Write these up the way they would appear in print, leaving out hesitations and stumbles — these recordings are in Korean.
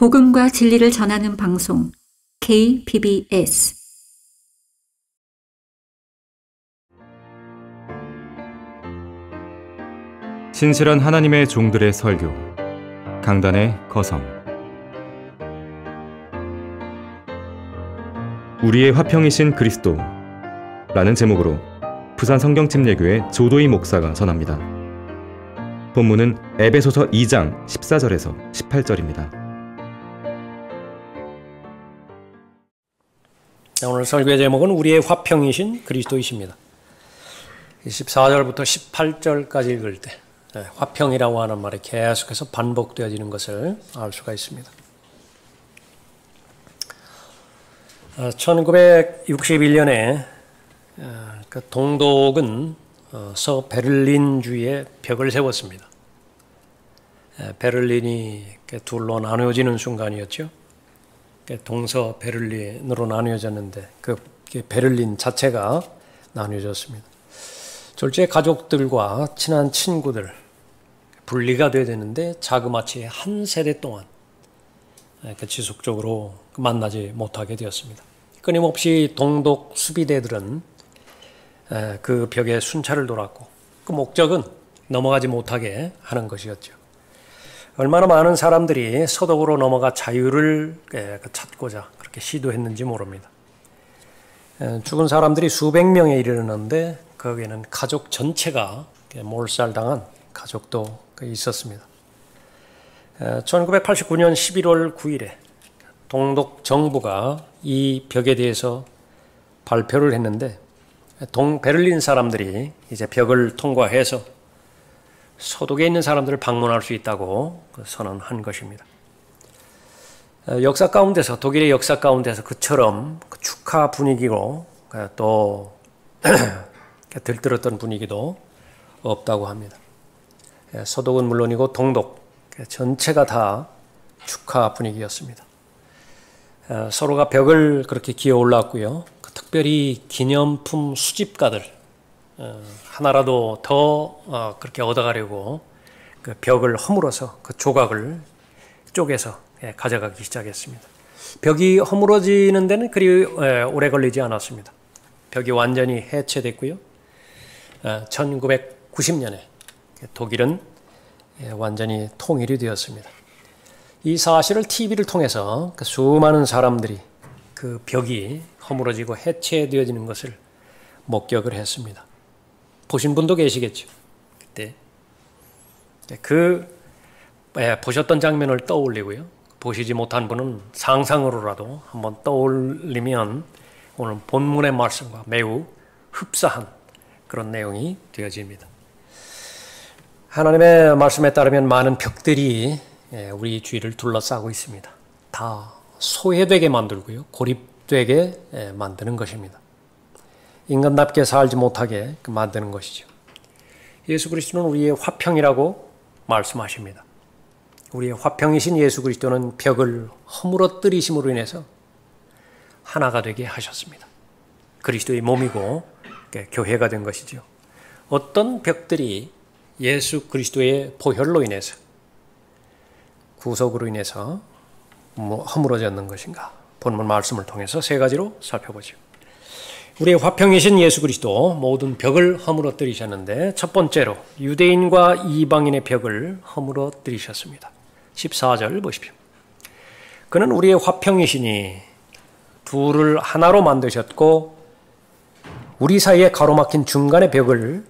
복음과 진리를 전하는 방송 KBBS 신실한 하나님의 종들의 설교 강단의 거성 우리의 화평이신 그리스도 라는 제목으로 부산 성경침례교회 조도희 목사가 전합니다. 본문은 에베소서 2장 14절에서 18절입니다. 오늘 설교의 제목은 우리의 화평이신 그리스도이십니다. 14절부터 18절까지 읽을 때 화평이라고 하는 말이 계속해서 반복되어지는 것을 알 수가 있습니다. 1961년에 동독은 서베를린주에 벽을 세웠습니다. 베를린이 둘로 나누어지는 순간이었죠. 동서 베를린으로 나누어졌는데 그 베를린 자체가 나누어졌습니다. 졸지에 가족들과 친한 친구들 분리가 돼야 되는데 자그마치 한 세대 동안 지속적으로 만나지 못하게 되었습니다. 끊임없이 동독 수비대들은 그 벽에 순찰을 돌았고 그 목적은 넘어가지 못하게 하는 것이었죠. 얼마나 많은 사람들이 서독으로 넘어가 자유를 찾고자 그렇게 시도했는지 모릅니다. 죽은 사람들이 수백 명에 이르렀는데 거기에는 가족 전체가 몰살당한 가족도 있었습니다. 1989년 11월 9일에 동독 정부가 이 벽에 대해서 발표를 했는데 동베를린 사람들이 이제 벽을 통과해서 서독에 있는 사람들을 방문할 수 있다고 선언한 것입니다. 역사 가운데서 독일의 역사 가운데서 그처럼 축하 분위기고 또 들뜨렸던 분위기도 없다고 합니다. 서독은 물론이고 동독 전체가 다 축하 분위기였습니다. 서로가 벽을 그렇게 기어 올랐고요. 특별히 기념품 수집가들 하나라도 더 그렇게 얻어가려고 그 벽을 허물어서 그 조각을 쪼개서 가져가기 시작했습니다. 벽이 허물어지는 데는 그리 오래 걸리지 않았습니다. 벽이 완전히 해체됐고요. 1990년에 독일은 완전히 통일이 되었습니다. 이 사실을 TV를 통해서 수많은 사람들이 그 벽이 허물어지고 해체되어지는 것을 목격을 했습니다. 보신 분도 계시겠죠. 그때 보셨던 장면을 떠올리고요. 보시지 못한 분은 상상으로라도 한번 떠올리면 오늘 본문의 말씀과 매우 흡사한 그런 내용이 되어집니다. 하나님의 말씀에 따르면 많은 벽들이 우리 주위를 둘러싸고 있습니다. 다 소외되게 만들고요. 고립되게 만드는 것입니다. 인간답게 살지 못하게 만드는 것이죠. 예수 그리스도는 우리의 화평이라고 말씀하십니다. 우리의 화평이신 예수 그리스도는 벽을 허물어뜨리심으로 인해서 하나가 되게 하셨습니다. 그리스도의 몸이고 교회가 된 것이죠. 어떤 벽들이 예수 그리스도의 보혈로 인해서 구속으로 인해서 허물어졌는 것인가? 본문 말씀을 통해서 세 가지로 살펴보죠. 우리의 화평이신 예수 그리스도 모든 벽을 허물어뜨리셨는데 첫 번째로 유대인과 이방인의 벽을 허물어뜨리셨습니다. 14절 보십시오. 그는 우리의 화평이시니 둘을 하나로 만드셨고 우리 사이에 가로막힌 중간의 벽을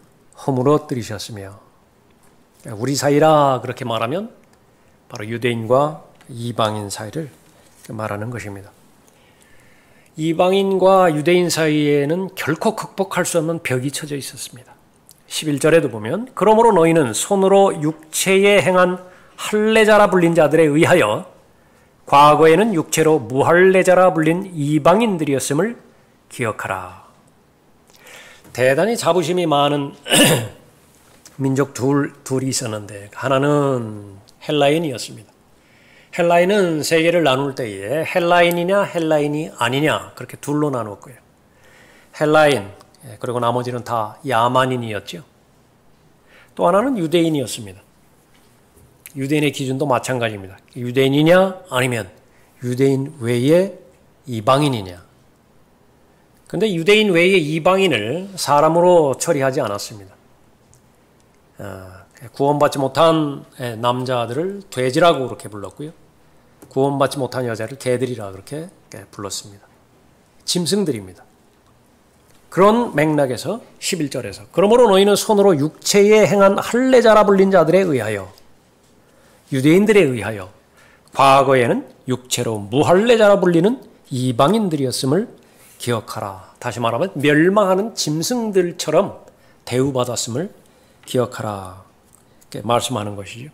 허물어뜨리셨으며 우리 사이라 그렇게 말하면 바로 유대인과 이방인 사이를 말하는 것입니다. 이방인과 유대인 사이에는 결코 극복할 수 없는 벽이 쳐져 있었습니다. 11절에도 보면 그러므로 너희는 손으로 육체에 행한 할례자라 불린 자들에 의하여 과거에는 육체로 무할례자라 불린 이방인들이었음을 기억하라. 대단히 자부심이 많은 민족 둘이 있었는데 하나는 헬라인이었습니다. 헬라인은 세계를 나눌 때에 헬라인이냐 헬라인이 아니냐 그렇게 둘로 나눴고요. 헬라인 그리고 나머지는 다 야만인이었죠. 또 하나는 유대인이었습니다. 유대인의 기준도 마찬가지입니다. 유대인이냐 아니면 유대인 외의 이방인이냐. 그런데 유대인 외의 이방인을 사람으로 처리하지 않았습니다. 구원받지 못한 남자들을 돼지라고 그렇게 불렀고요. 구원받지 못한 여자를 개들이라 그렇게 불렀습니다. 짐승들입니다. 그런 맥락에서 11절에서 그러므로 너희는 손으로 육체에 행한 할례자라 불린 자들에 의하여 유대인들에 의하여 과거에는 육체로 무할례자라 불리는 이방인들이었음을 기억하라. 다시 말하면 멸망하는 짐승들처럼 대우받았음을 기억하라. 이렇게 말씀하는 것이죠.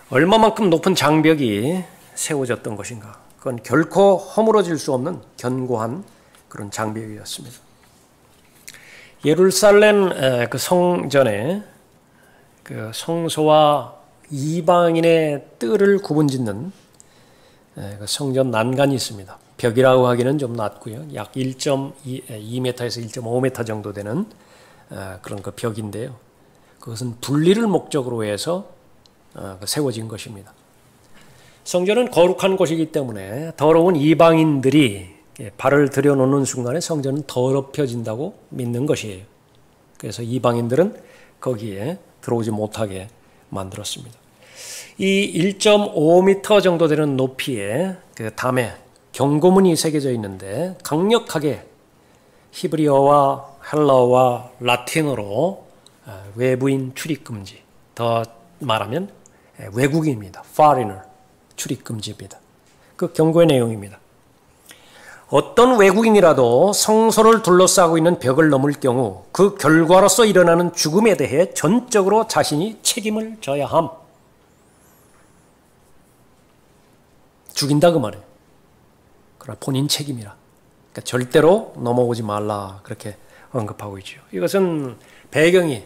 얼마만큼 높은 장벽이 세워졌던 것인가. 그건 결코 허물어질 수 없는 견고한 그런 장벽이었습니다. 예루살렘 그 성전에 그 성소와 이방인의 뜰을 구분짓는 그 성전 난간이 있습니다. 벽이라고 하기는 좀 낮고요. 약 1.2m에서 1.5m 정도 되는 그런 그 벽인데요. 그것은 분리를 목적으로 해서 세워진 것입니다. 성전은 거룩한 곳이기 때문에 더러운 이방인들이 발을 들여놓는 순간에 성전은 더럽혀진다고 믿는 것이에요. 그래서 이방인들은 거기에 들어오지 못하게 만들었습니다. 이 1.5m 정도 되는 높이의 그 담에 경고문이 새겨져 있는데 강력하게 히브리어와 헬라어와 라틴어로 외부인 출입 금지, 더 말하면 외국인입니다. foreigner 출입 금지입니다. 그 경고의 내용입니다. 어떤 외국인이라도 성소를 둘러싸고 있는 벽을 넘을 경우 그 결과로서 일어나는 죽음에 대해 전적으로 자신이 책임을 져야 함. 죽인다 그 말이에요. 그러나 본인 책임이라. 그러니까 절대로 넘어오지 말라 그렇게 언급하고 있죠. 이것은 배경이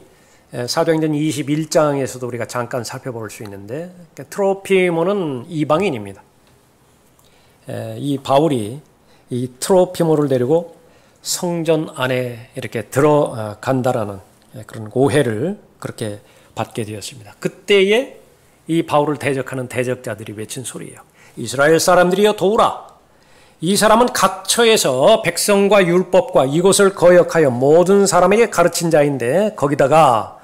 사도행전 21장에서도 우리가 잠깐 살펴볼 수 있는데 트로피모는 이방인입니다. 이 바울이 이 트로피모를 데리고 성전 안에 이렇게 들어간다라는 그런 오해를 그렇게 받게 되었습니다. 그때에 이 바울을 대적하는 대적자들이 외친 소리예요. 이스라엘 사람들이여 도우라. 이 사람은 각처에서 백성과 율법과 이곳을 거역하여 모든 사람에게 가르친 자인데 거기다가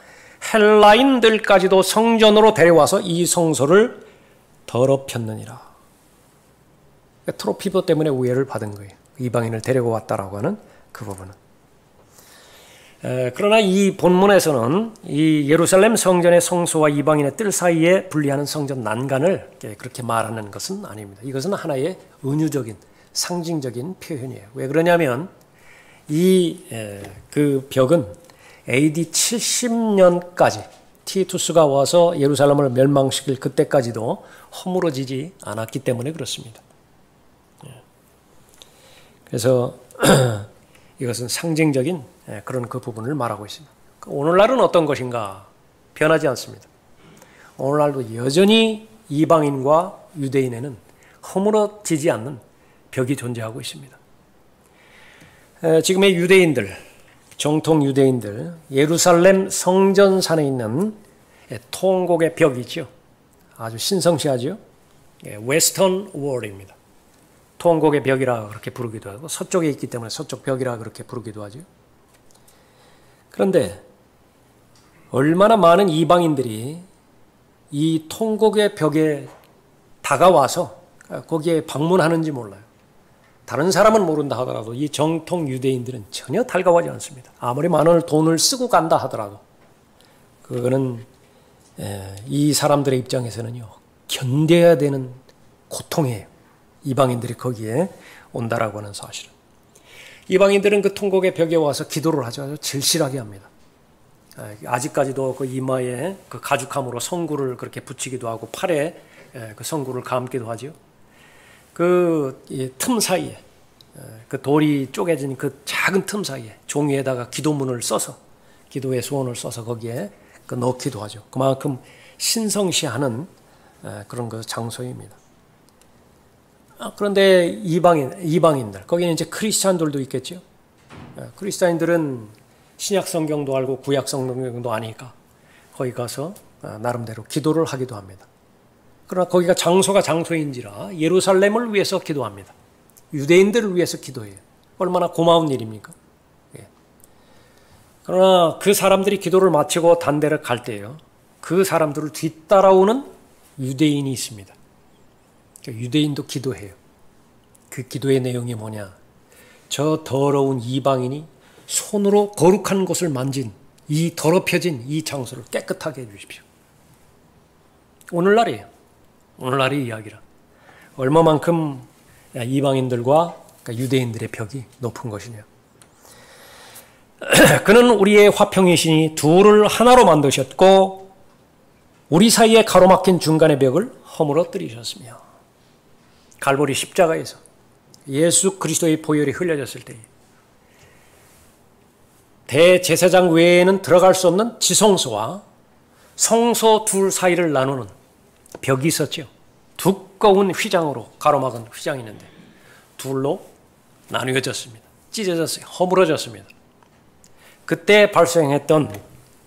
헬라인들까지도 성전으로 데려와서 이 성소를 더럽혔느니라. 트로피모 때문에 우애를 받은 거예요. 이방인을 데리고 왔다라고 하는 그 부분은. 그러나 이 본문에서는 이 예루살렘 성전의 성소와 이방인의 뜰 사이에 분리하는 성전 난간을 그렇게 말하는 것은 아닙니다. 이것은 하나의 은유적인 상징적인 표현이에요. 왜 그러냐면 그 벽은 AD 70년까지 티투스가 와서 예루살렘을 멸망시킬 그때까지도 허물어지지 않았기 때문에 그렇습니다. 그래서 이것은 상징적인 그런 그 부분을 말하고 있습니다. 오늘날은 어떤 것인가? 변하지 않습니다. 오늘날도 여전히 이방인과 유대인에는 허물어지지 않는 벽이 존재하고 있습니다. 지금의 유대인들, 정통 유대인들, 예루살렘 성전산에 있는 통곡의 벽이죠. 아주 신성시하죠. 웨스턴 월입니다. 통곡의 벽이라 그렇게 부르기도 하고 서쪽에 있기 때문에 서쪽 벽이라 그렇게 부르기도 하죠. 그런데 얼마나 많은 이방인들이 이 통곡의 벽에 다가와서 거기에 방문하는지 몰라요. 다른 사람은 모른다 하더라도 이 정통 유대인들은 전혀 달가워하지 않습니다. 아무리 많은 돈을 쓰고 간다 하더라도 그거는 이 사람들의 입장에서는요 견뎌야 되는 고통이에요. 이방인들이 거기에 온다라고 하는 사실은. 이방인들은 그 통곡의 벽에 와서 기도를 하죠. 아주 절실하게 합니다. 아직까지도 그 이마에 그 가죽함으로 성구를 그렇게 붙이기도 하고 팔에 그 성구를 감기도 하죠. 그 틈 사이에 그 돌이 쪼개진 그 작은 틈 사이에 종이에다가 기도문을 써서 기도의 소원을 써서 거기에 그 넣기도 하죠. 그만큼 신성시하는 그런 그 장소입니다. 그런데 이방인들, 거기는 이제 크리스찬들도 있겠죠. 크리스찬들은 신약 성경도 알고 구약 성경도 아니까 거기 가서 나름대로 기도를 하기도 합니다. 그러나 거기가 장소가 장소인지라 예루살렘을 위해서 기도합니다. 유대인들을 위해서 기도해요. 얼마나 고마운 일입니까? 예. 그러나 그 사람들이 기도를 마치고 단대를 갈 때요, 그 사람들을 뒤따라오는 유대인이 있습니다. 유대인도 기도해요. 그 기도의 내용이 뭐냐? 저 더러운 이방인이 손으로 거룩한 곳을 만진 이 더럽혀진 이 장소를 깨끗하게 해주십시오. 오늘날이에요. 오늘날의 이야기라. 얼마만큼 이방인들과 유대인들의 벽이 높은 것이냐. 그는 우리의 화평이시니 둘을 하나로 만드셨고 우리 사이에 가로막힌 중간의 벽을 허물어뜨리셨으며, 갈보리 십자가에서 예수 그리스도의 보혈이 흘려졌을 때 대제사장 외에는 들어갈 수 없는 지성소와 성소 둘 사이를 나누는 벽이 있었죠. 두꺼운 휘장으로 가로막은 휘장이 있는데 둘로 나누어졌습니다. 찢어졌어요. 허물어졌습니다. 그때 발생했던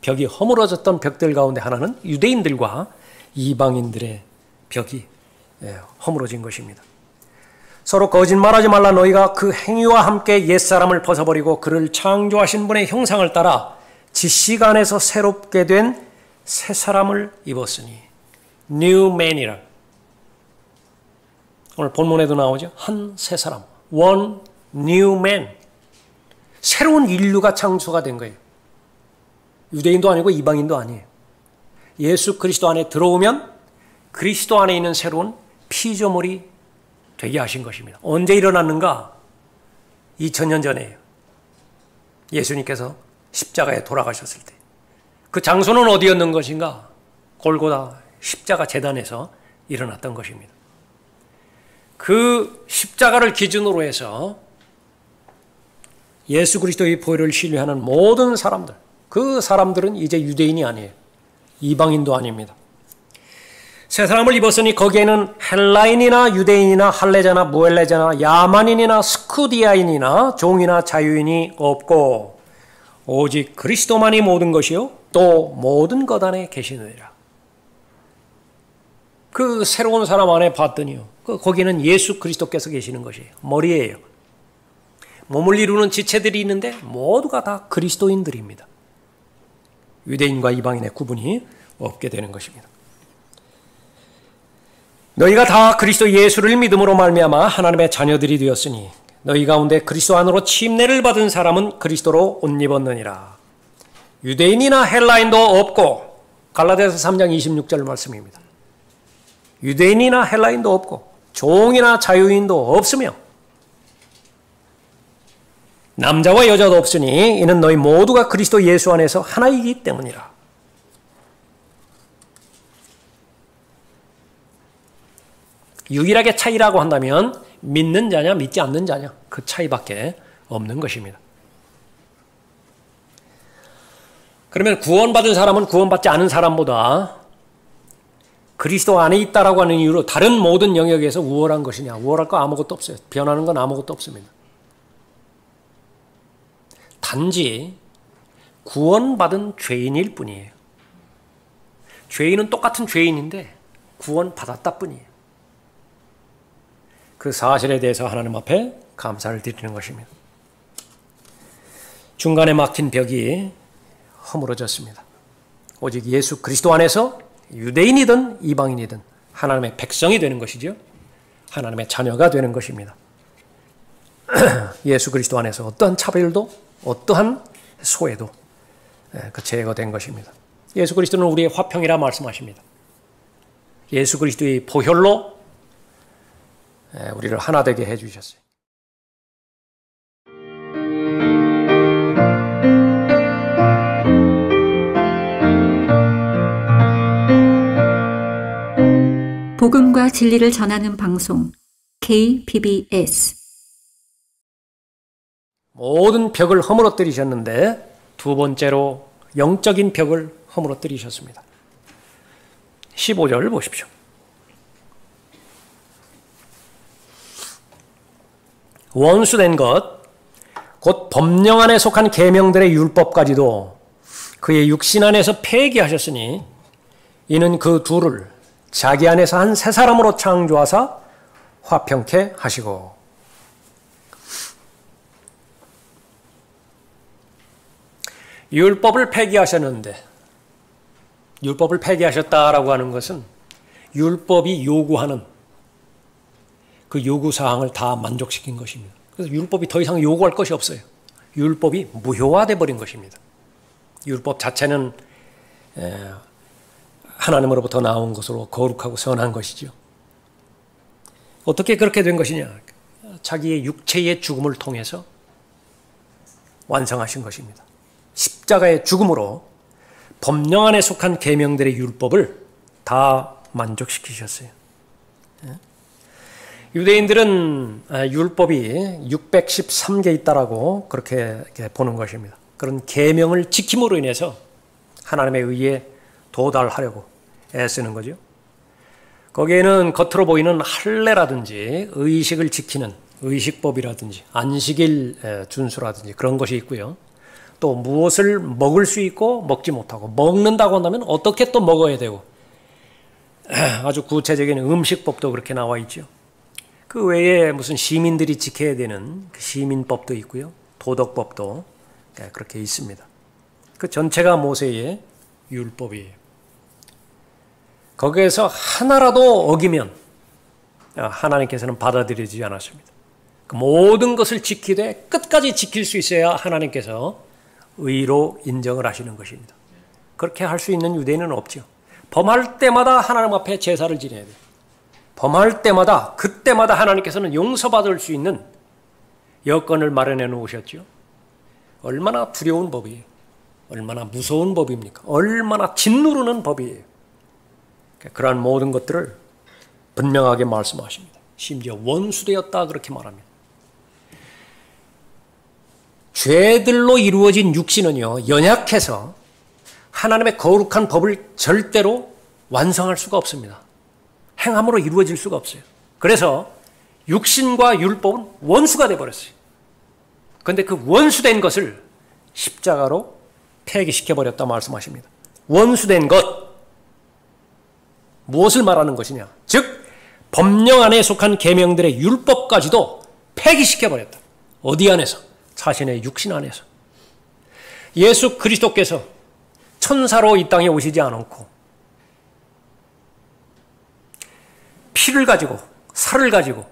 벽이 허물어졌던 벽들 가운데 하나는 유대인들과 이방인들의 벽이 허물어진 것입니다. 서로 거짓말하지 말라. 너희가 그 행위와 함께 옛사람을 벗어버리고 그를 창조하신 분의 형상을 따라 지식 안에서 새롭게 된 새 사람을 입었으니, New Man이라. 오늘 본문에도 나오죠. 한 새 사람, One New Man. 새로운 인류가 창조가 된 거예요. 유대인도 아니고 이방인도 아니에요. 예수 그리스도 안에 들어오면 그리스도 안에 있는 새로운 피조물이 되게 하신 것입니다. 언제 일어났는가? 2000년 전에요. 예수님께서 십자가에 돌아가셨을 때. 그 장소는 어디였는 것인가? 골고다 십자가 제단에서 일어났던 것입니다. 그 십자가를 기준으로 해서 예수 그리스도의 보혈을 신뢰하는 모든 사람들, 그 사람들은 이제 유대인이 아니에요. 이방인도 아닙니다. 새 사람을 입었으니 거기에는 헬라인이나 유대인이나 할레자나 무헬레자나 야만인이나 스쿠디아인이나 종이나 자유인이 없고 오직 그리스도만이 모든 것이요 또 모든 것 안에 계시느니라. 그 새로운 사람 안에 봤더니요, 거기는 예수 그리스도께서 계시는 것이에요. 머리예요. 몸을 이루는 지체들이 있는데 모두가 다 그리스도인들입니다. 유대인과 이방인의 구분이 없게 되는 것입니다. 너희가 다 그리스도 예수를 믿음으로 말미암아 하나님의 자녀들이 되었으니 너희 가운데 그리스도 안으로 침례를 받은 사람은 그리스도로 옷 입었느니라. 유대인이나 헬라인도 없고, 갈라디아서 3장 26절 말씀입니다. 유대인이나 헬라인도 없고 종이나 자유인도 없으며 남자와 여자도 없으니 이는 너희 모두가 그리스도 예수 안에서 하나이기 때문이라. 유일하게 차이라고 한다면 믿는 자냐 믿지 않는 자냐, 그 차이밖에 없는 것입니다. 그러면 구원받은 사람은 구원받지 않은 사람보다 그리스도 안에 있다라고 하는 이유로 다른 모든 영역에서 우월한 것이냐? 우월할 거 아무것도 없어요. 변하는 건 아무것도 없습니다. 단지 구원받은 죄인일 뿐이에요. 죄인은 똑같은 죄인인데 구원받았다 뿐이에요. 그 사실에 대해서 하나님 앞에 감사를 드리는 것입니다. 중간에 막힌 벽이 허물어졌습니다. 오직 예수 그리스도 안에서 유대인이든 이방인이든 하나님의 백성이 되는 것이죠. 하나님의 자녀가 되는 것입니다. 예수 그리스도 안에서 어떠한 차별도 어떠한 소외도 제거된 것입니다. 예수 그리스도는 우리의 화평이라 말씀하십니다. 예수 그리스도의 보혈로 우리를 하나 되게 해주셨어요. 복음과 진리를 전하는 방송 KBS. 모든 벽을 허물어뜨리셨는데 두 번째로 영적인 벽을 허물어뜨리셨습니다. 15절 보십시오. 원수된 것, 곧 법령 안에 속한 계명들의 율법까지도 그의 육신 안에서 폐기하셨으니 이는 그 둘을 자기 안에서 한 새 사람으로 창조하사 화평케 하시고. 율법을 폐기하셨는데, 율법을 폐기하셨다라고 하는 것은 율법이 요구하는 그 요구사항을 다 만족시킨 것입니다. 그래서 율법이 더 이상 요구할 것이 없어요. 율법이 무효화되어 버린 것입니다. 율법 자체는 하나님으로부터 나온 것으로 거룩하고 선한 것이죠. 어떻게 그렇게 된 것이냐? 자기의 육체의 죽음을 통해서 완성하신 것입니다. 십자가의 죽음으로 법령 안에 속한 계명들의 율법을 다 만족시키셨어요. 유대인들은 율법이 613개 있다라고 그렇게 보는 것입니다. 그런 계명을 지킴으로 인해서 하나님의 의에 도달하려고 애쓰는 거죠. 거기에는 겉으로 보이는 할례라든지 의식을 지키는 의식법이라든지 안식일 준수라든지 그런 것이 있고요. 또 무엇을 먹을 수 있고 먹지 못하고, 먹는다고 한다면 어떻게 또 먹어야 되고, 아주 구체적인 음식법도 그렇게 나와 있죠. 그 외에 무슨 시민들이 지켜야 되는 그 시민법도 있고요. 도덕법도 그렇게 있습니다. 그 전체가 모세의 율법이에요. 거기에서 하나라도 어기면 하나님께서는 받아들이지 않았습니다. 그 모든 것을 지키되 끝까지 지킬 수 있어야 하나님께서 의로 인정을 하시는 것입니다. 그렇게 할 수 있는 유대인은 없죠. 범할 때마다 하나님 앞에 제사를 지내야 돼요. 범할 때마다, 그때마다 하나님께서는 용서받을 수 있는 여건을 마련해 놓으셨죠. 얼마나 두려운 법이에요. 얼마나 무서운 법입니까? 얼마나 짓누르는 법이에요. 그러한 모든 것들을 분명하게 말씀하십니다. 심지어 원수되었다 그렇게 말합니다. 죄들로 이루어진 육신은요, 연약해서 하나님의 거룩한 법을 절대로 완성할 수가 없습니다. 행함으로 이루어질 수가 없어요. 그래서 육신과 율법은 원수가 되어버렸어요. 그런데 그 원수된 것을 십자가로 폐기시켜버렸다 말씀하십니다. 원수된 것, 무엇을 말하는 것이냐? 즉 법령 안에 속한 계명들의 율법까지도 폐기시켜버렸다. 어디 안에서? 자신의 육신 안에서. 예수 그리스도께서 천사로 이 땅에 오시지 않았고 피를 가지고 살을 가지고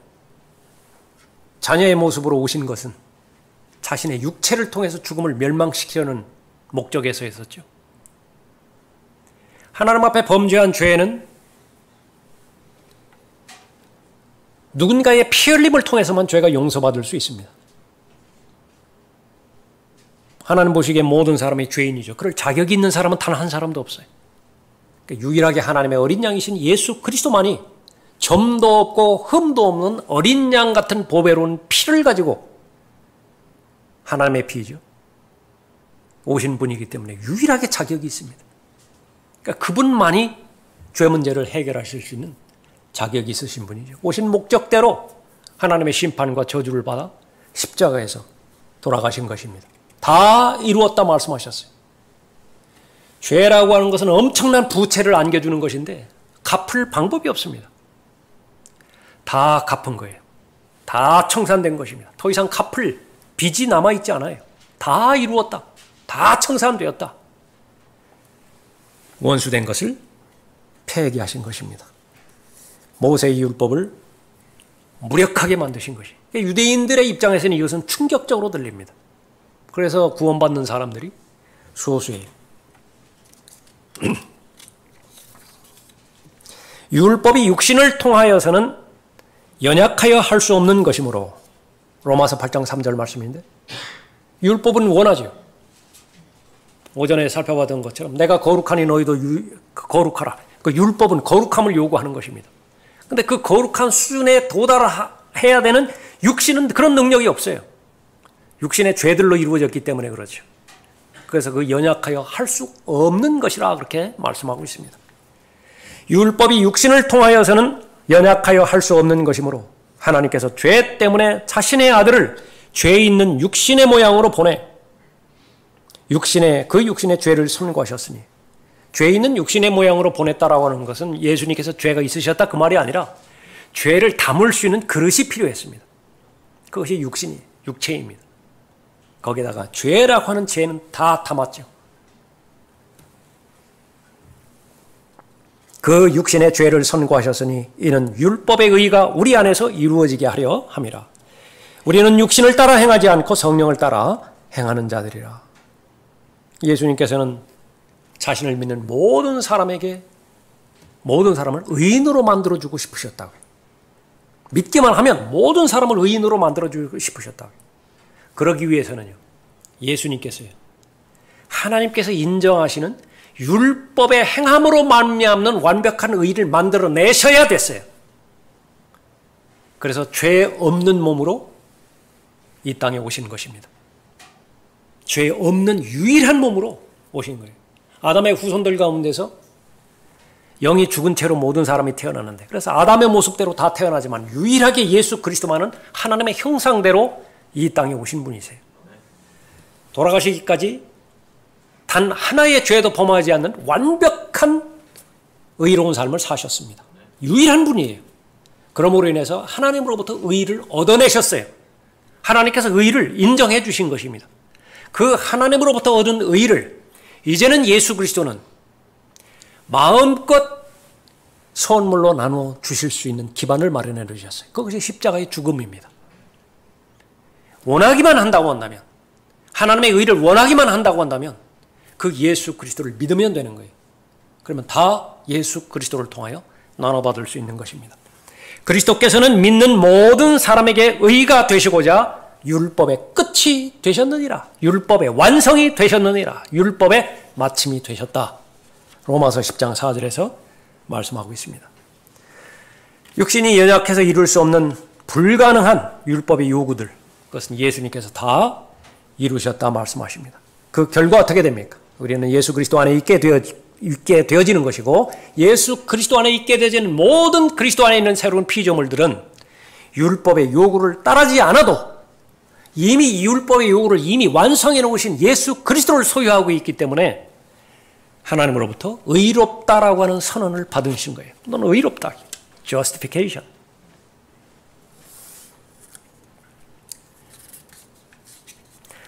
자녀의 모습으로 오신 것은 자신의 육체를 통해서 죽음을 멸망시키려는 목적에서 했었죠. 하나님 앞에 범죄한 죄는 누군가의 피 흘림을 통해서만 죄가 용서받을 수 있습니다. 하나님 보시기에 모든 사람이 죄인이죠. 그럴 자격이 있는 사람은 단 한 사람도 없어요. 그러니까 유일하게 하나님의 어린 양이신 예수 그리스도만이 점도 없고 흠도 없는 어린 양 같은 보배로운 피를 가지고, 하나님의 피죠, 오신 분이기 때문에 유일하게 자격이 있습니다. 그러니까 그분만이 죄 문제를 해결하실 수 있는 자격이 있으신 분이죠. 오신 목적대로 하나님의 심판과 저주를 받아 십자가에서 돌아가신 것입니다. 다 이루었다 말씀하셨어요. 죄라고 하는 것은 엄청난 부채를 안겨주는 것인데 갚을 방법이 없습니다. 다 갚은 거예요. 다 청산된 것입니다. 더 이상 갚을 빚이 남아있지 않아요. 다 이루었다. 다 청산되었다. 원수된 것을 폐기하신 것입니다. 모세의 율법을 무력하게 만드신 것이. 유대인들의 입장에서는 이것은 충격적으로 들립니다. 그래서 구원받는 사람들이 소수예요. 율법이 육신을 통하여서는 연약하여 할 수 없는 것이므로, 로마서 8장 3절 말씀인데, 율법은 원하죠. 오전에 살펴봤던 것처럼 내가 거룩하니 너희도 거룩하라. 그 율법은 거룩함을 요구하는 것입니다. 그런데 그 거룩한 수준에 도달해야 되는 육신은 그런 능력이 없어요. 육신의 죄들로 이루어졌기 때문에 그렇죠. 그래서 그 연약하여 할 수 없는 것이라 그렇게 말씀하고 있습니다. 율법이 육신을 통하여서는 연약하여 할 수 없는 것이므로 하나님께서 죄 때문에 자신의 아들을 죄 있는 육신의 모양으로 보내 그 육신의 죄를 선고하셨으니 죄 있는 육신의 모양으로 보냈다라고 하는 것은 예수님께서 죄가 있으셨다 그 말이 아니라 죄를 담을 수 있는 그릇이 필요했습니다. 그것이 육체입니다. 거기다가 죄라고 하는 죄는 다 담았죠. 그 육신의 죄를 선고하셨으니 이는 율법의 의가 우리 안에서 이루어지게 하려 함이라. 우리는 육신을 따라 행하지 않고 성령을 따라 행하는 자들이라. 예수님께서는 자신을 믿는 모든 사람에게 모든 사람을 의인으로 만들어주고 싶으셨다고요. 믿기만 하면 모든 사람을 의인으로 만들어주고 싶으셨다고요. 그러기 위해서는요. 예수님께서요. 하나님께서 인정하시는 율법의 행함으로 말미암는 완벽한 의를 만들어내셔야 됐어요. 그래서 죄 없는 몸으로 이 땅에 오신 것입니다. 죄 없는 유일한 몸으로 오신 거예요. 아담의 후손들 가운데서 영이 죽은 채로 모든 사람이 태어났는데 그래서 아담의 모습대로 다 태어나지만 유일하게 예수 그리스도만은 하나님의 형상대로 이 땅에 오신 분이세요. 돌아가시기까지 단 하나의 죄도 범하지 않는 완벽한 의로운 삶을 사셨습니다. 유일한 분이에요. 그러므로 인해서 하나님으로부터 의를 얻어내셨어요. 하나님께서 의를 인정해 주신 것입니다. 그 하나님으로부터 얻은 의를 이제는 예수 그리스도는 마음껏 선물로 나누어 주실 수 있는 기반을 마련해 주셨어요. 그것이 십자가의 죽음입니다. 원하기만 한다고 한다면, 하나님의 의를 원하기만 한다고 한다면 그 예수 그리스도를 믿으면 되는 거예요. 그러면 다 예수 그리스도를 통하여 나눠받을 수 있는 것입니다. 그리스도께서는 믿는 모든 사람에게 의가 되시고자 율법의 끝이 되셨느니라. 율법의 완성이 되셨느니라. 율법의 마침이 되셨다. 로마서 10장 4절에서 말씀하고 있습니다. 육신이 연약해서 이룰 수 없는 불가능한 율법의 요구들, 그것은 예수님께서 다 이루셨다 말씀하십니다. 그 결과 어떻게 됩니까? 우리는 예수 그리스도 안에 있게 되어지는 것이고 예수 그리스도 안에 있게 되어지는 모든 그리스도 안에 있는 새로운 피조물들은 율법의 요구를 따르지 않아도 이미 이 율법의 요구를 이미 완성해 놓으신 예수 그리스도를 소유하고 있기 때문에 하나님으로부터 의롭다라고 하는 선언을 받으신 거예요. 너는 의롭다. Justification.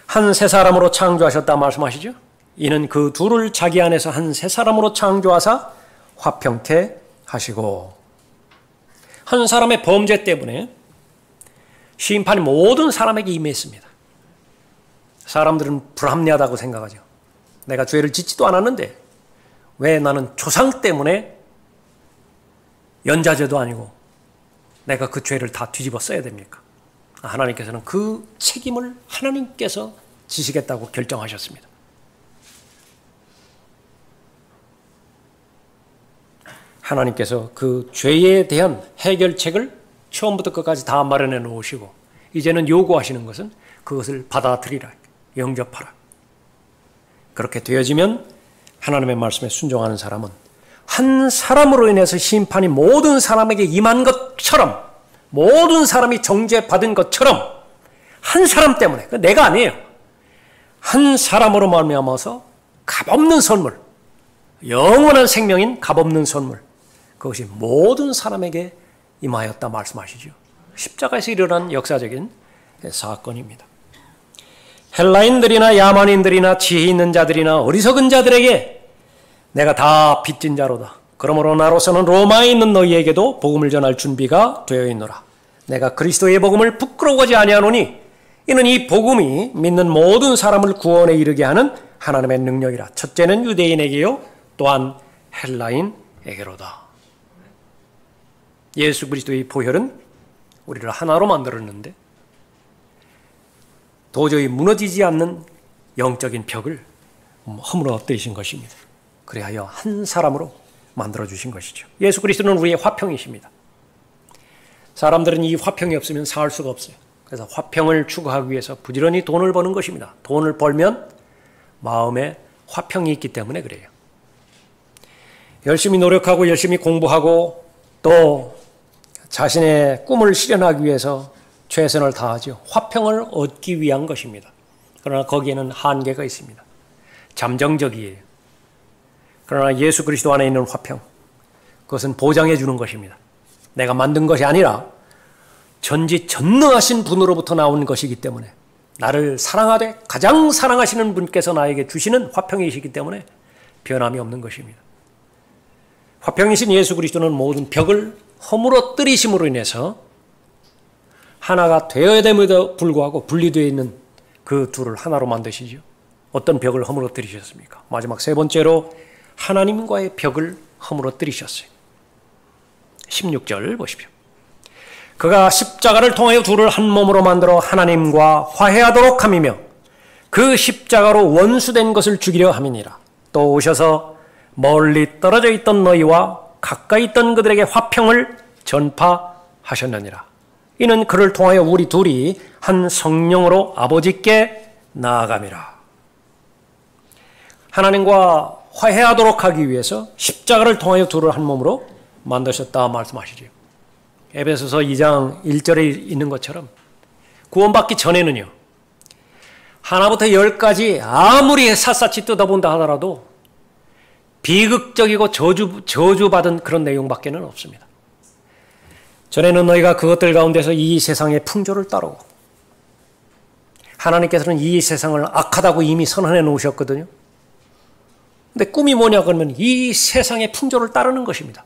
한 새 사람으로 창조하셨다 말씀하시죠. 이는 그 둘을 자기 안에서 한 새 사람으로 창조하사 화평케 하시고, 한 사람의 범죄 때문에 심판이 모든 사람에게 임했습니다. 사람들은 불합리하다고 생각하죠. 내가 죄를 짓지도 않았는데 왜 나는 조상 때문에 연좌제도 아니고 내가 그 죄를 다 뒤집어 써야 됩니까? 하나님께서는 그 책임을 하나님께서 지시겠다고 결정하셨습니다. 하나님께서 그 죄에 대한 해결책을 처음부터 끝까지 다 마련해 놓으시고 이제는 요구하시는 것은 그것을 받아들이라, 영접하라. 그렇게 되어지면 하나님의 말씀에 순종하는 사람은 한 사람으로 인해서 심판이 모든 사람에게 임한 것처럼, 모든 사람이 정죄받은 것처럼 한 사람 때문에, 내가 아니에요. 한 사람으로 말미암아서 값없는 선물, 영원한 생명인 값없는 선물, 그것이 모든 사람에게 임하였다 말씀하시죠. 십자가에서 일어난 역사적인 사건입니다. 헬라인들이나 야만인들이나 지혜 있는 자들이나 어리석은 자들에게 내가 다 빚진 자로다. 그러므로 나로서는 로마에 있는 너희에게도 복음을 전할 준비가 되어 있노라. 내가 그리스도의 복음을 부끄러워하지 아니하노니 이는 이 복음이 믿는 모든 사람을 구원에 이르게 하는 하나님의 능력이라. 첫째는 유대인에게요, 또한 헬라인에게로다. 예수 그리스도의 보혈은 우리를 하나로 만들었는데 도저히 무너지지 않는 영적인 벽을 허물어 엎드리신 것입니다. 그리하여 한 사람으로 만들어주신 것이죠. 예수 그리스도는 우리의 화평이십니다. 사람들은 이 화평이 없으면 살 수가 없어요. 그래서 화평을 추구하기 위해서 부지런히 돈을 버는 것입니다. 돈을 벌면 마음에 화평이 있기 때문에 그래요. 열심히 노력하고 열심히 공부하고 또 자신의 꿈을 실현하기 위해서 최선을 다하죠. 화평을 얻기 위한 것입니다. 그러나 거기에는 한계가 있습니다. 잠정적이에요. 그러나 예수 그리스도 안에 있는 화평, 그것은 보장해 주는 것입니다. 내가 만든 것이 아니라 전지전능하신 분으로부터 나온 것이기 때문에, 나를 사랑하되 가장 사랑하시는 분께서 나에게 주시는 화평이시기 때문에 변함이 없는 것입니다. 화평이신 예수 그리스도는 모든 벽을 허물어뜨리심으로 인해서 하나가 되어야 됨에도 불구하고 분리되어 있는 그 둘을 하나로 만드시죠. 어떤 벽을 허물어뜨리셨습니까? 마지막 세 번째로 하나님과의 벽을 허물어뜨리셨어요. 16절 보십시오. 그가 십자가를 통하여 둘을 한 몸으로 만들어 하나님과 화해하도록 함이며 그 십자가로 원수된 것을 죽이려 함이니라. 또 오셔서 멀리 떨어져 있던 너희와 가까이 있던 그들에게 화평을 전파하셨느니라. 이는 그를 통하여 우리 둘이 한 성령으로 아버지께 나아감이라. 하나님과 화해하도록 하기 위해서 십자가를 통하여 둘을 한 몸으로 만드셨다 말씀하시죠. 에베소서 2장 1절에 있는 것처럼 구원받기 전에는요, 하나부터 10까지 아무리 샅샅이 뜯어본다 하더라도 비극적이고 저주받은 그런 내용밖에는 없습니다. 전에는 너희가 그것들 가운데서 이 세상의 풍조를 따르고, 하나님께서는 이 세상을 악하다고 이미 선언해 놓으셨거든요. 근데 꿈이 뭐냐 그러면 이 세상의 풍조를 따르는 것입니다.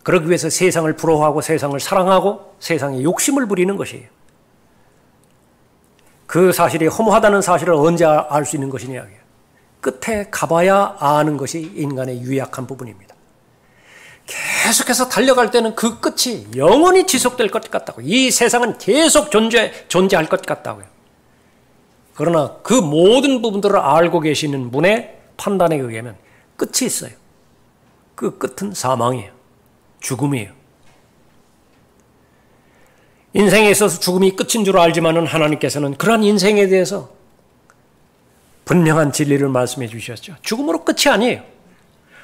그러기 위해서 세상을 부러워하고 세상을 사랑하고 세상에 욕심을 부리는 것이에요. 그 사실이 허무하다는 사실을 언제 알 수 있는 것이냐. 끝에 가봐야 아는 것이 인간의 유약한 부분입니다. 계속해서 달려갈 때는 그 끝이 영원히 지속될 것 같다고. 이 세상은 계속 존재할 것 같다고요. 그러나 그 모든 부분들을 알고 계시는 분의 판단에 의하면 끝이 있어요. 그 끝은 사망이에요. 죽음이에요. 인생에 있어서 죽음이 끝인 줄 알지만은 하나님께서는 그러한 인생에 대해서 분명한 진리를 말씀해 주셨죠. 죽음으로 끝이 아니에요.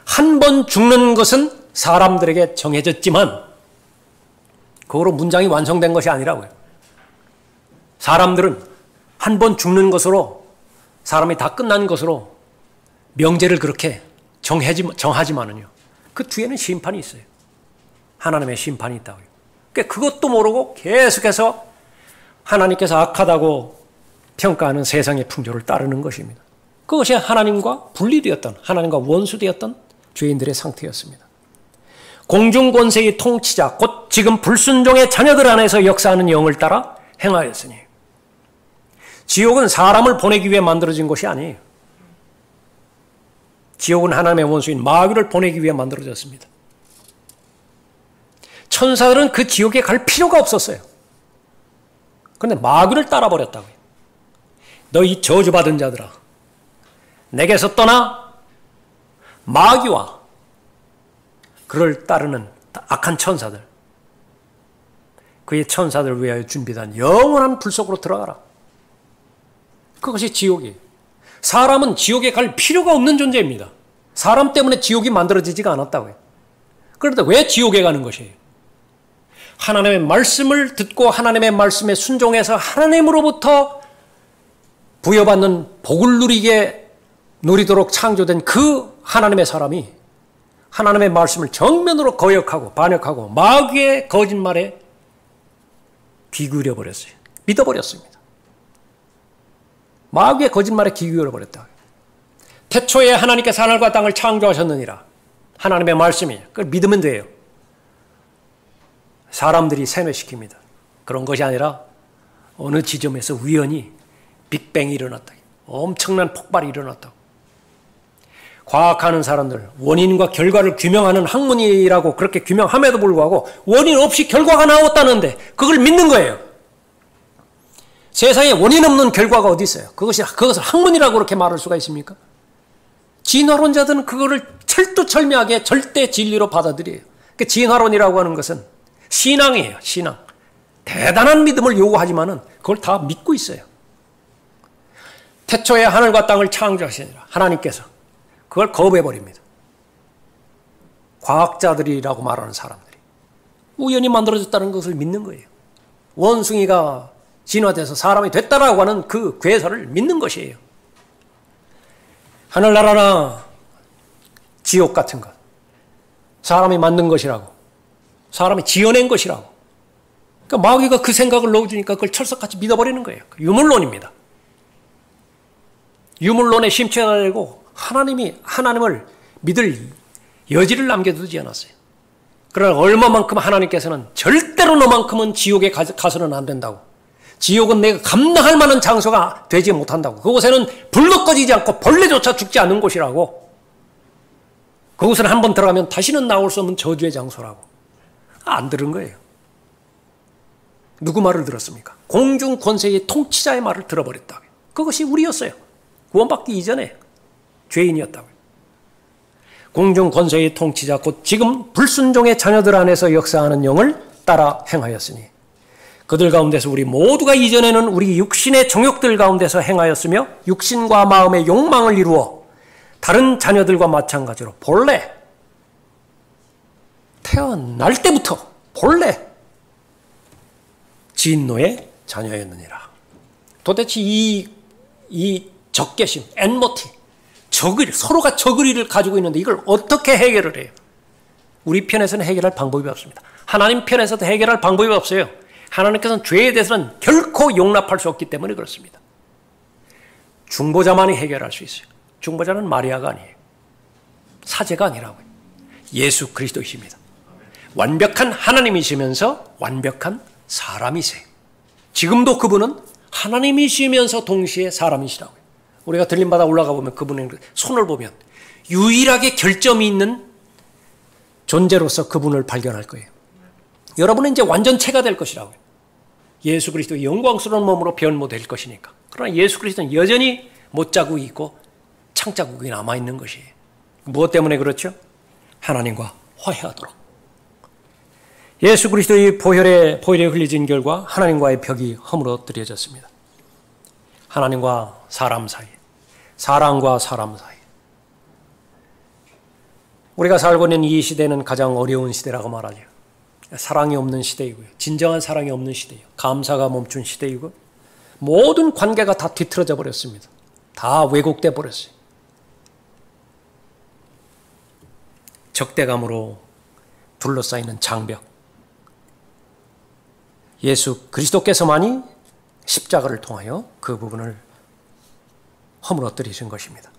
한 번 죽는 것은 사람들에게 정해졌지만 그거로 문장이 완성된 것이 아니라고요. 사람들은 한 번 죽는 것으로, 사람이 다 끝난 것으로 명제를 그렇게 정하지만은요, 그 뒤에는 심판이 있어요. 하나님의 심판이 있다고요. 그러니까 그것도 모르고 계속해서 하나님께서 악하다고 평가하는 세상의 풍조를 따르는 것입니다. 그것이 하나님과 분리되었던, 하나님과 원수되었던 죄인들의 상태였습니다. 공중권세의 통치자, 곧 지금 불순종의 자녀들 안에서 역사하는 영을 따라 행하였으니, 지옥은 사람을 보내기 위해 만들어진 것이 아니에요. 지옥은 하나님의 원수인 마귀를 보내기 위해 만들어졌습니다. 천사들은 그 지옥에 갈 필요가 없었어요. 그런데 마귀를 따라버렸다고요. 너희 저주받은 자들아, 내게서 떠나 마귀와 그를 따르는 악한 천사들, 그의 천사들을 위하여 준비된 영원한 불 속으로 들어가라. 그것이 지옥이에요. 사람은 지옥에 갈 필요가 없는 존재입니다. 사람 때문에 지옥이 만들어지지가 않았다고요. 그런데 왜 지옥에 가는 것이에요? 하나님의 말씀을 듣고 하나님의 말씀에 순종해서 하나님으로부터 부여받는 복을 누리도록 창조된 그 하나님의 사람이 하나님의 말씀을 정면으로 거역하고 반역하고 마귀의 거짓말에 귀 기울여 버렸어요. 믿어버렸습니다. 마귀의 거짓말에 귀 기울여 버렸다. 태초에 하나님께서 하늘과 땅을 창조하셨느니라. 하나님의 말씀이. 그걸 믿으면 돼요. 사람들이 세뇌시킵니다. 그런 것이 아니라 어느 지점에서 우연히 빅뱅이 일어났다. 엄청난 폭발이 일어났다고. 과학하는 사람들, 원인과 결과를 규명하는 학문이라고 그렇게 규명함에도 불구하고 원인 없이 결과가 나왔다는데 그걸 믿는 거예요. 세상에 원인 없는 결과가 어디 있어요? 그것을 학문이라고 그렇게 말할 수가 있습니까? 진화론자들은 그거를 철두철미하게 절대 진리로 받아들여요. 그 진화론이라고 하는 것은 신앙이에요. 신앙. 대단한 믿음을 요구하지만은 그걸 다 믿고 있어요. 태초에 하늘과 땅을 창조하시니라. 하나님께서 그걸 거부해버립니다. 과학자들이라고 말하는 사람들이 우연히 만들어졌다는 것을 믿는 거예요. 원숭이가 진화돼서 사람이 됐다라고 하는 그 괴설을 믿는 것이에요. 하늘나라나 지옥 같은 것. 사람이 만든 것이라고. 사람이 지어낸 것이라고. 그러니까 마귀가 그 생각을 넣어주니까 그걸 철석같이 믿어버리는 거예요. 유물론입니다. 유물론에 심취하게 되고 하나님을 믿을 여지를 남겨두지 않았어요. 그러나 얼마만큼 하나님께서는 절대로 너만큼은 지옥에 가서는 안 된다고. 지옥은 내가 감당할 만한 장소가 되지 못한다고. 그곳에는 불도 꺼지지 않고 벌레조차 죽지 않는 곳이라고. 그곳은 한번 들어가면 다시는 나올 수 없는 저주의 장소라고. 안 들은 거예요. 누구 말을 들었습니까? 공중 권세의 통치자의 말을 들어버렸다고요. 그것이 우리였어요. 구원받기 이전에 죄인이었다고요. 공중 권세의 통치자 곧 지금 불순종의 자녀들 안에서 역사하는 영을 따라 행하였으니 그들 가운데서 우리 모두가 이전에는 우리 육신의 정욕들 가운데서 행하였으며 육신과 마음의 욕망을 이루어 다른 자녀들과 마찬가지로 본래 태어날 때부터 본래 진노의 자녀였느니라. 도대체 이 적개심, 엔머티, 서로가 적의리를 가지고 있는데 이걸 어떻게 해결을 해요? 우리 편에서는 해결할 방법이 없습니다. 하나님 편에서도 해결할 방법이 없어요. 하나님께서는 죄에 대해서는 결코 용납할 수 없기 때문에 그렇습니다. 중보자만이 해결할 수 있어요. 중보자는 마리아가 아니에요. 사제가 아니라고요. 예수 그리스도이십니다. 완벽한 하나님이시면서 완벽한 사람이세요. 지금도 그분은 하나님이시면서 동시에 사람이시라고요. 우리가 들림받아 올라가 보면 그분의 손을 보면 유일하게 결점이 있는 존재로서 그분을 발견할 거예요. 여러분은 이제 완전체가 될 것이라고요. 예수 그리스도의 영광스러운 몸으로 변모될 것이니까. 그러나 예수 그리스도는 여전히 못자국이 있고 창자국이 남아있는 것이에요. 무엇 때문에 그렇죠? 하나님과 화해하도록. 예수 그리스도의 보혈에 흘려진 결과 하나님과의 벽이 허물어뜨려졌습니다. 하나님과 사람 사이, 사람과 사람 사이. 우리가 살고 있는 이 시대는 가장 어려운 시대라고 말하죠. 사랑이 없는 시대이고요. 진정한 사랑이 없는 시대예요. 감사가 멈춘 시대이고 모든 관계가 다 뒤틀어져 버렸습니다. 다 왜곡돼 버렸어요. 적대감으로 둘러싸이는 장벽. 예수 그리스도께서만이 십자가를 통하여 그 부분을 허물어뜨리신 것입니다.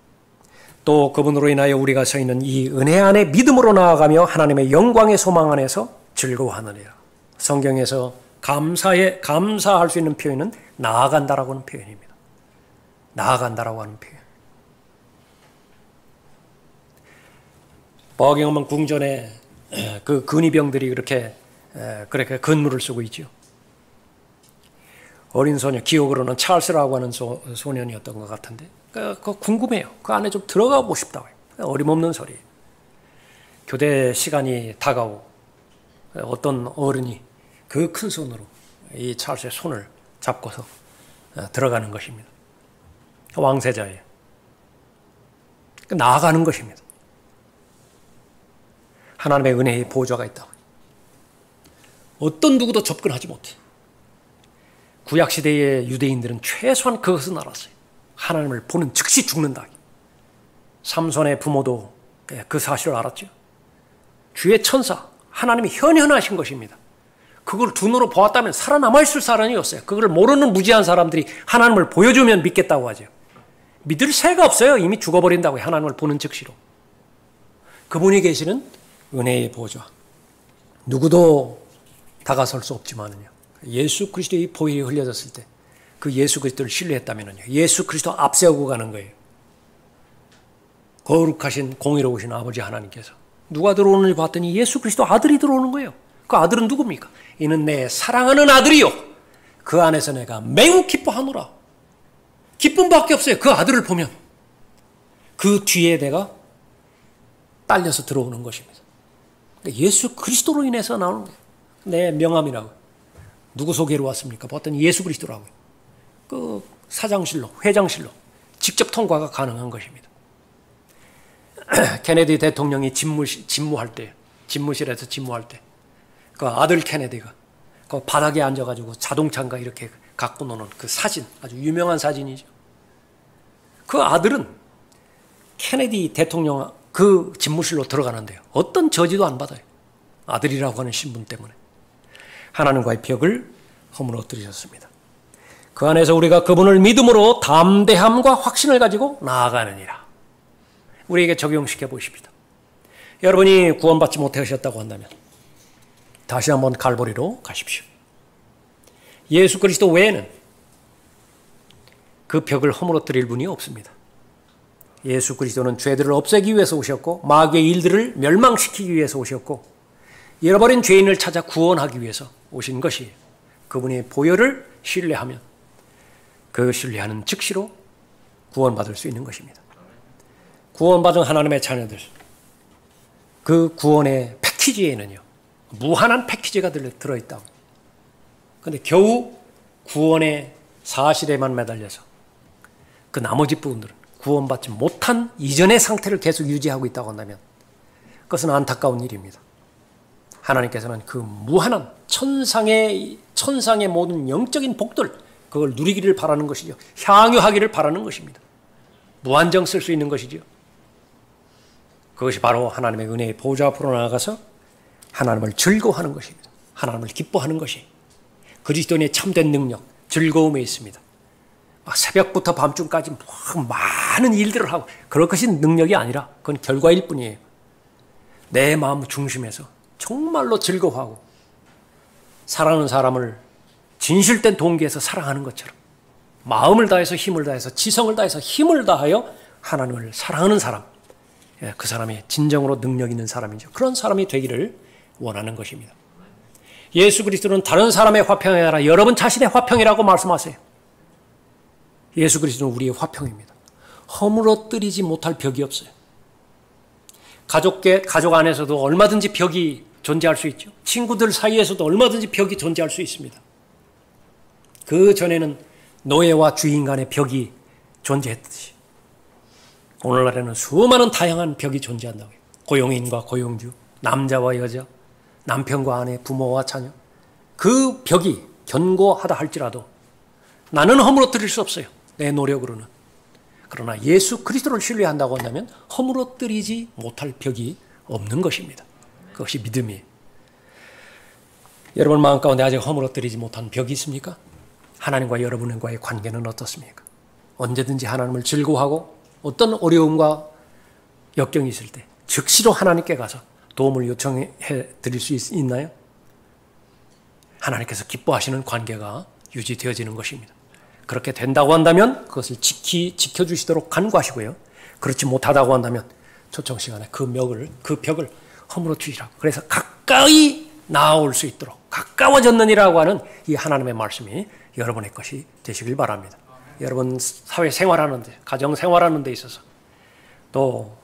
또 그분으로 인하여 우리가 서 있는 이 은혜 안에 믿음으로 나아가며 하나님의 영광의 소망 안에서 즐거워하느니라. 성경에서 감사할 수 있는 표현은 나아간다라고 하는 표현입니다. 나아간다라고 하는 표현. 버킹엄 궁전에 그 근위병들이 그렇게 근무를 쓰고 있죠. 어린 소녀, 기억으로는 찰스라고 하는 소년이었던 것 같은데 그거 궁금해요. 그 안에 좀 들어가 보고 싶다고요. 어림없는 소리예요. 교대 시간이 다가오고 어떤 어른이 그 큰 손으로 이 찰스의 손을 잡고서 들어가는 것입니다. 왕세자예요. 나아가는 것입니다. 하나님의 은혜의 보좌가 있다고. 어떤 누구도 접근하지 못해. 구약시대의 유대인들은 최소한 그것은 알았어요. 하나님을 보는 즉시 죽는다. 삼손의 부모도 그 사실을 알았죠. 주의 천사, 하나님이 현현하신 것입니다. 그걸 두 눈으로 보았다면 살아남아있을 사람이 없어요. 그걸 모르는 무지한 사람들이 하나님을 보여주면 믿겠다고 하죠. 믿을 새가 없어요. 이미 죽어버린다고 해요. 하나님을 보는 즉시로. 그분이 계시는 은혜의 보좌. 누구도 다가설 수 없지만은요. 예수 그리스도의 보혈이 흘려졌을 때 그 예수 그리스도를 신뢰했다면은요. 예수 그리스도 앞세우고 가는 거예요. 거룩하신 공의로우신 아버지 하나님께서 누가 들어오는지 봤더니 예수 그리스도 아들이 들어오는 거예요. 그 아들은 누굽니까? 이는 내 사랑하는 아들이요. 그 안에서 내가 매우 기뻐하노라. 기쁨밖에 없어요. 그 아들을 보면. 그 뒤에 내가 딸려서 들어오는 것입니다. 예수 그리스도로 인해서 나오는 거예요. 내 명함이라고. 누구 소개로 왔습니까? 봤더니 예수 그리스도라고요. 그 사장실로, 회장실로 직접 통과가 가능한 것입니다. 케네디 대통령이 집무실에서 집무할 때 그 아들 케네디가 그 바닥에 앉아가지고 자동차인가 이렇게 갖고 노는 그 사진, 아주 유명한 사진이죠. 그 아들은 케네디 대통령 그 집무실로 들어가는데요. 어떤 저지도 안 받아요. 아들이라고 하는 신분 때문에. 하나님과의 벽을 허물어뜨리셨습니다. 그 안에서 우리가 그분을 믿음으로 담대함과 확신을 가지고 나아가느니라. 우리에게 적용시켜 보십시다. 여러분이 구원받지 못하셨다고 한다면 다시 한번 갈보리로 가십시오. 예수 그리스도 외에는 그 벽을 허물어뜨릴 분이 없습니다. 예수 그리스도는 죄들을 없애기 위해서 오셨고 마귀의 일들을 멸망시키기 위해서 오셨고 잃어버린 죄인을 찾아 구원하기 위해서 오신 것이 그분의 보혈을 신뢰하면 그 신뢰하는 즉시로 구원받을 수 있는 것입니다. 구원받은 하나님의 자녀들, 그 구원의 패키지에는요 무한한 패키지가 들어있다고. 그런데 겨우 구원의 사실에만 매달려서 그 나머지 부분들은 구원받지 못한 이전의 상태를 계속 유지하고 있다고 한다면 그것은 안타까운 일입니다. 하나님께서는 그 무한한 천상의 모든 영적인 복들 그걸 누리기를 바라는 것이죠. 향유하기를 바라는 것입니다. 무한정 쓸 수 있는 것이죠. 그것이 바로 하나님의 은혜의 보좌 앞으로 나아가서 하나님을 즐거워하는 것입니다. 하나님을 기뻐하는 것이 그리스도인의 참된 능력, 즐거움에 있습니다. 막 새벽부터 밤중까지 많은 일들을 하고 그럴 것이 능력이 아니라 그건 결과일 뿐이에요. 내 마음 중심에서 정말로 즐거워하고 사랑하는 사람을 진실된 동기에서 사랑하는 것처럼 마음을 다해서 힘을 다해서 지성을 다해서 힘을 다하여 하나님을 사랑하는 사람, 그 사람이 진정으로 능력 있는 사람이죠. 그런 사람이 되기를 원하는 것입니다. 예수 그리스도는 다른 사람의 화평이 아니라 여러분 자신의 화평이라고 말씀하세요. 예수 그리스도는 우리의 화평입니다. 허물어뜨리지 못할 벽이 없어요. 가족 안에서도 얼마든지 벽이 존재할 수 있죠. 친구들 사이에서도 얼마든지 벽이 존재할 수 있습니다. 그 전에는 노예와 주인 간의 벽이 존재했듯이 오늘날에는 수많은 다양한 벽이 존재한다고요. 고용인과 고용주, 남자와 여자, 남편과 아내, 부모와 자녀. 그 벽이 견고하다 할지라도 나는 허물어뜨릴 수 없어요. 내 노력으로는. 그러나 예수 그리스도를 신뢰한다고 한다면 허물어뜨리지 못할 벽이 없는 것입니다. 그것이 믿음이에요. 여러분 마음 가운데 아직 허물어뜨리지 못한 벽이 있습니까? 하나님과 여러분과의 관계는 어떻습니까? 언제든지 하나님을 즐거워하고 어떤 어려움과 역경이 있을 때 즉시로 하나님께 가서 도움을 요청해 드릴 수 있나요? 하나님께서 기뻐하시는 관계가 유지되어지는 것입니다. 그렇게 된다고 한다면 그것을 지켜주시도록 간구하시고요. 그렇지 못하다고 한다면 초청 시간에 그 벽을 허물어뜨리라고. 그래서 가까이 나아올 수 있도록 가까워졌느니라고 하는 이 하나님의 말씀이 여러분의 것이 되시길 바랍니다. 여러분 사회 생활하는데, 가정 생활하는 데 있어서 또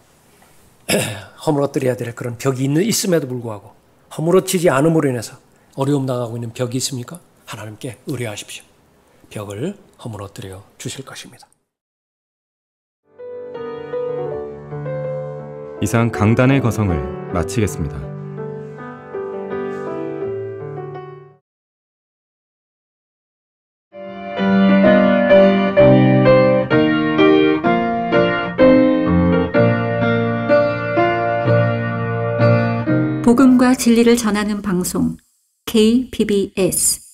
허물어뜨려야 될 그런 벽이 있음에도 불구하고 허물어지지 않음으로 인해서 어려움 당하고 있는 벽이 있습니까? 하나님께 의뢰하십시오. 벽을 허물어뜨려 주실 것입니다. 이상 강단의 거성을 마치겠습니다. 복음과 진리를 전하는 방송 KBS